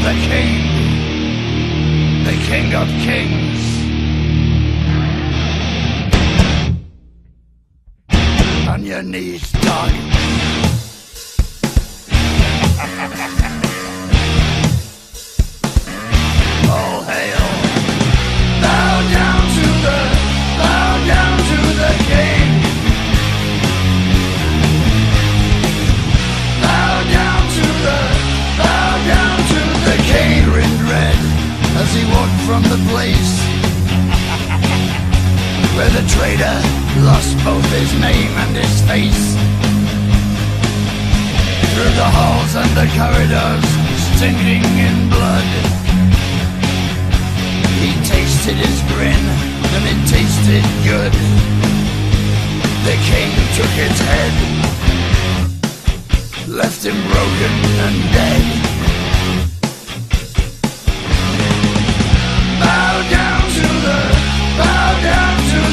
the King of Kings. On your knees, dog. All hail. Bow down to the King. Bow down to the King. Grinned red as he walked from the place where the traitor lost both his name and his face. Through the halls and the corridors, stinking in blood, he tasted his grin, and it tasted good. The king took his head, left him broken and dead. Bow down to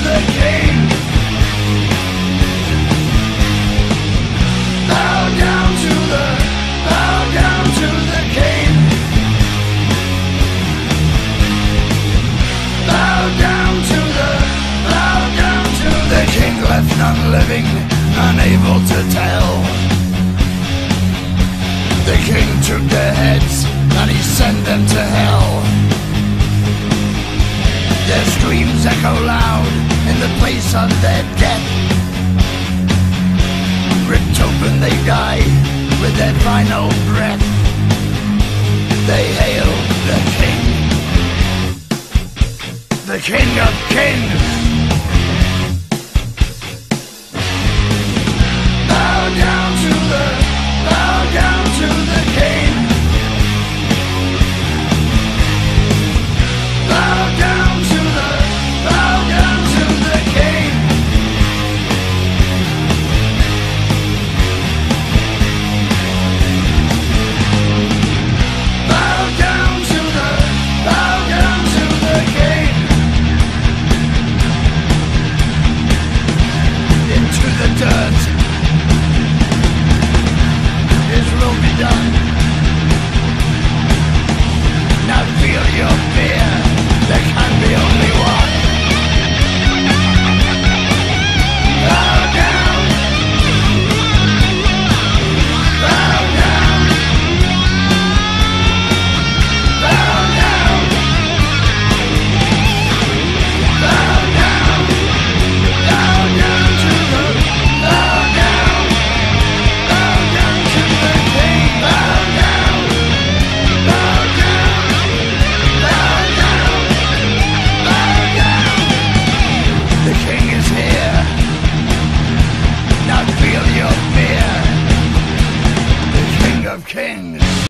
the king. Bow down to the king. Bow down to the king. Left none living, unable to tell. The king took their heads and he sent them to hell. Their screams echo loud in the place of their death. Ripped open they die with their final breath. They hail the king of kings.